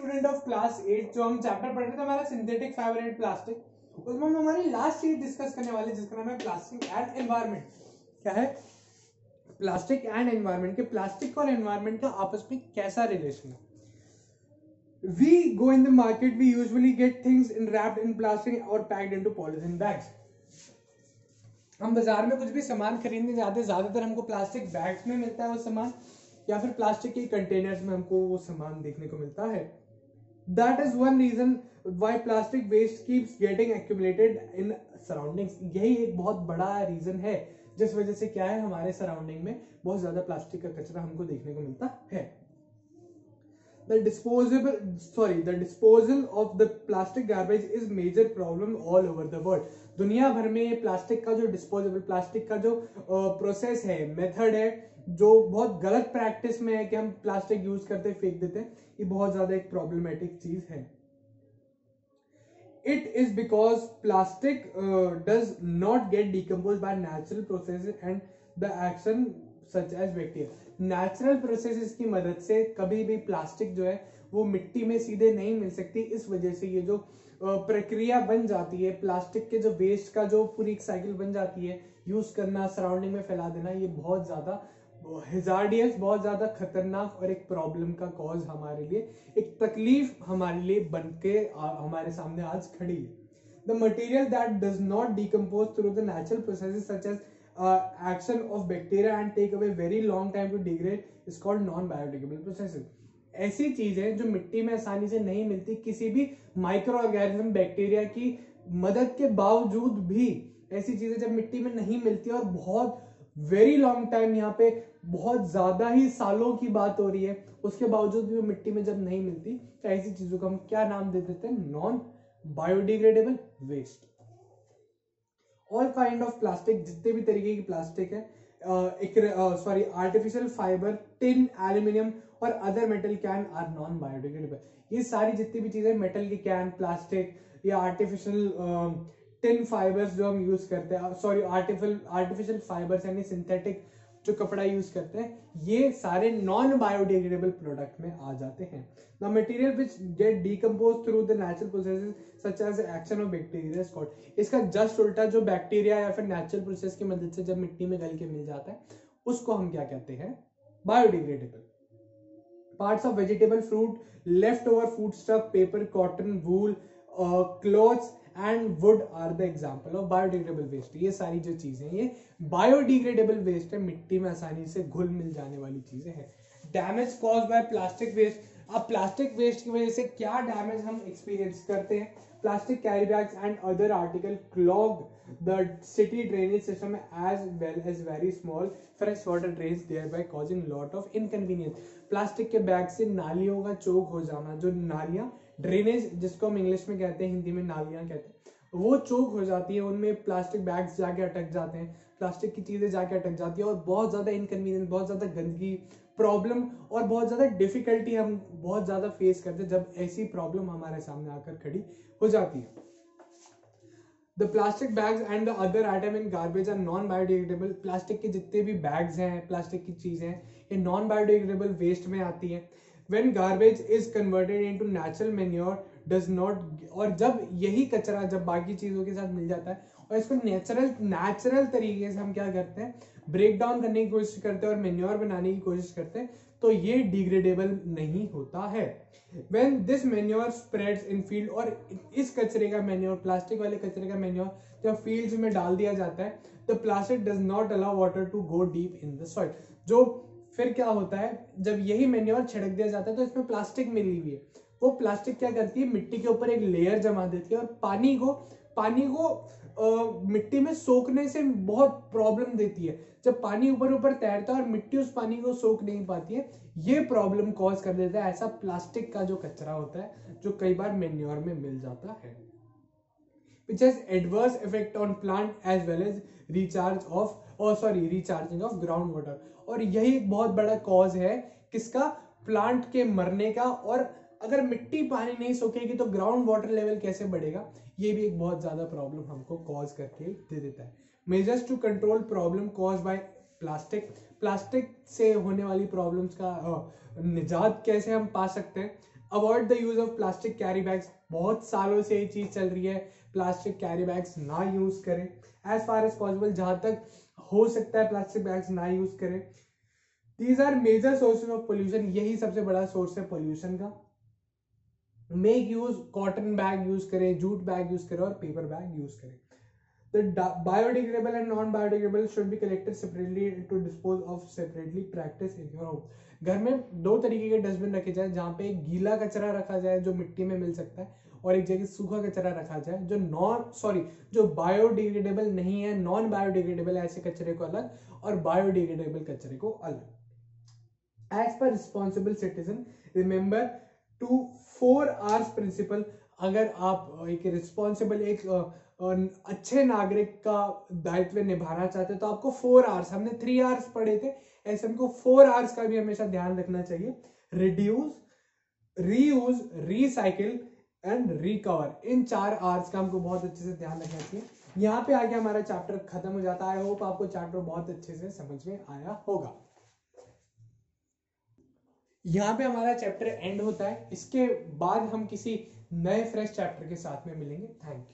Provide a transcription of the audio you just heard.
Student of class 8, जो हम chapter पढ़ रहे थे हमारा सिंथेटिक फाइबर एंड प्लास्टिक, उसमें हम हमारी लास्ट चीज डिस्कस करने वाले जिसका नाम है प्लास्टिक एंड एनवायरनमेंट। क्या है प्लास्टिक एंड एनवायरनमेंट? के प्लास्टिक और एनवायरनमेंट का आपस में कैसा रिलेशन है? We go in the market, we usually get things wrapped in plastic or packed into polythene bags. हम बाजार में कुछ भी सामान खरीदने जाते हैं, ज्यादातर हमको प्लास्टिक बैग्स में मिलता है वो सामान, या फिर प्लास्टिक के कंटेनर्स में हमको वो सामान देखने को मिलता है। That is one reason why plastic waste keeps getting accumulated in surroundings. यही एक बहुत बड़ा रीजन है जिस वजह से क्या है हमारे सराउंडिंग में बहुत ज्यादा प्लास्टिक का कचरा हमको देखने को मिलता है। The disposal of the plastic garbage is major problem all over the world. दुनिया भर में ये प्लास्टिक का जो डिस्पोजेबल प्लास्टिक का जो प्रोसेस है, मेथड है, जो बहुत गलत प्रैक्टिस में है कि हम प्लास्टिक यूज करते फेंक देते हैं, ये बहुत ज्यादा एक प्रॉब्लमेटिक चीज है। It is because plastic does not get decomposed by natural processes and the action such as bacteria. Natural processes की मदद से कभी भी प्लास्टिक जो है वो मिट्टी में सीधे नहीं मिल सकती। इस वजह से ये जो प्रक्रिया बन जाती है, प्लास्टिक के जो वेस्ट का जो पूरी एक साइकिल बन जाती है, यूज करना, सराउंडिंग में फैला देना, ये बहुत ज्यादा हैजार्डियस, बहुत ज्यादा खतरनाक और एक प्रॉब्लम का कॉज हमारे लिए, एक तकलीफ हमारे लिए बन के हमारे सामने आज खड़ी है। The material that does not decompose through the natural processes such as action of bacteria and take away very long time to degrade is called non biodegradable processes. ऐसी चीजें जो मिट्टी में आसानी से नहीं मिलती, किसी भी माइक्रो ऑर्गेनिज्म बैक्टीरिया की मदद के बावजूद भी ऐसी चीजें जब मिट्टी में नहीं मिलती और बहुत वेरी लॉन्ग टाइम, यहाँ पे बहुत ज्यादा ही सालों की बात हो रही है, उसके बावजूद भी वो मिट्टी में जब नहीं मिलती तो ऐसी चीजों का हम क्या नाम दे देते हैं? Non biodegradable waste. All kind of plastic, जितने भी तरीके की प्लास्टिक है, आर्टिफिशियल फाइबर, टिन, एल्यूमिनियम और other metal can are non biodegradable. ये सारी जितनी भी चीजें, मेटल की कैन, प्लास्टिक या आर्टिफिशियल टिन फाइबर्स जो हम यूज करते हैं, आर्टिफिशियल फाइबर्स यानी सिंथेटिक जो कपड़ा यूज करते हैं, ये सारे नॉन बायोडिग्रेडेबल प्रोडक्ट में आ जाते हैं। The material which get decompose through the natural processes such as action of bacteria is called. इसका जस्ट उल्टा, जो बैक्टीरिया या फिर नेचुरल प्रोसेस की मदद से जब मिट्टी में गल के मिल जाता है, उसको हम क्या कहते हैं? Biodegradable. Parts of vegetable, fruit, left over food stuff, paper, cotton, wool, clothes and wood are the example of biodegradable waste. ये सारी जो चीजें ये बायोडिग्रेडेबल वेस्ट है, मिट्टी में आसानी से घुल मिल जाने वाली चीजें हैं। Damage cause by plastic waste. अब प्लास्टिक वेस्ट की वजह से क्या डैमेज हम एक्सपीरियंस करते हैं? Plastic carry bags and other article clog the city drainage system as well as very small fresh water drains thereby causing lot of inconvenience. Plastic के bag से नालियों का चोक हो जाना, जो नालियां, ड्रेनेज जिसको हम इंग्लिश में कहते हैं, हिंदी में नालियां कहते हैं, वो चोक हो जाती है, उनमें प्लास्टिक बैग्स जाके अटक जाते हैं, प्लास्टिक की चीजें जाके अटक जाती है और बहुत ज्यादा इनकन्वीनियंस, बहुत ज्यादा गंदगी, प्रॉब्लम और बहुत ज्यादा डिफिकल्टी हम बहुत ज्यादा फेस करते हैं जब ऐसी प्रॉब्लम हमारे सामने आकर खड़ी हो जाती है। The plastic bags and the other item in garbage are non biodegradable. Plastic के जितने भी बैग्स हैं, प्लास्टिक की चीजें हैं, ये नॉन बायोडिग्रेडेबल वेस्ट में आती है। When garbage is converted into natural manure does not, और जब यही कचरा जब बाकी चीजों के साथ मिल जाता है और इसको नेचुरल तरीके से हम क्या करते हैं? ब्रेक डाउन करने की कोशिश करते हैं और मेन्योर बनाने की कोशिश करते हैं, तो ये डिग्रेडेबल नहीं होता है। When this manure spreads in field, और इस कचरे का मेन्योर, प्लास्टिक वाले कचरे का मेन्योर जब फील्ड्स में डाल दिया जाता है, the plastic does not allow water to go deep in the soil। जो फिर क्या होता है, जब यही मेन्योर छिड़क दिया जाता है तो इसमें प्लास्टिक मिली हुई है, वो प्लास्टिक क्या करती है? मिट्टी के ऊपर एक लेयर जमा देती है और पानी को मिट्टी में सोखने से बहुत प्रॉब्लम देती है। जब पानी ऊपर तैरता है और मिट्टी उस पानी को सोख नहीं पाती है, ये प्रॉब्लम कॉज कर देता है ऐसा प्लास्टिक का जो कचरा होता है, जो कई बार मेन्योर में मिल जाता है, which has adverse effect on plant as well as recharging of ground water। और यही एक बहुत बड़ा कॉज है किसका? प्लांट के मरने का। और अगर मिट्टी पानी नहीं सोखेगी तो ग्राउंड वाटर लेवल कैसे बढ़ेगा? ये भी एक बहुत ज्यादा प्रॉब्लम हमको कॉज करके दे देता है। Measures to control problem cause by plastic से होने वाली प्रॉब्लम्स का निजात कैसे हम पा सकते हैं? Avoid the use of plastic carry bags, बहुत सालों से ये चीज चल रही है, प्लास्टिक कैरी बैग्स ना यूज करें, एज फार एज पॉसिबल, जहां तक हो सकता है प्लास्टिक बैग्स ना यूज करें। These are major sources of pollution, यही सबसे बड़ा सोर्स है पोल्यूशन का। Make use cotton bag use करें, जूट बैग यूज करें और पेपर बैग यूज करें। The biodegradable and non-biodegradable should be collected separately to dispose of separately. Practice in your home. घर में दो तरीके के डस्टबिन रखे जाए, जहाँ पे गीला कचरा रखा जाए जो मिट्टी में मिल सकता है, और एक जगह सूखा कचरा रखा जाए जो बायोडिग्रेडेबल नहीं है, नॉन बायोडिग्रेडेबल, ऐसे कचरे को अलग और बायोडिग्रेडेबल कचरे को अलग। As per responsible citizen remember 4 R's principle. अगर आप एक रिस्पॉन्सिबल, एक अच्छे नागरिक का दायित्व निभाना चाहते हैं तो आपको 4 आवर्स, हमने 3 आवर्स पढ़े थे, ऐसे हमको 4 आवर्स का भी हमेशा ध्यान रखना चाहिए। Reduce, reuse, recycle and recover, in 4 hours का हमको बहुत अच्छे से ध्यान रखना चाहिए। यहाँ पे आके हमारा चैप्टर खत्म हो जाता है। आई होप आपको चैप्टर बहुत अच्छे से समझ में आया होगा। यहाँ पे हमारा चैप्टर एंड होता है, इसके बाद हम किसी नए फ्रेश चैप्टर के साथ में मिलेंगे। Thank you.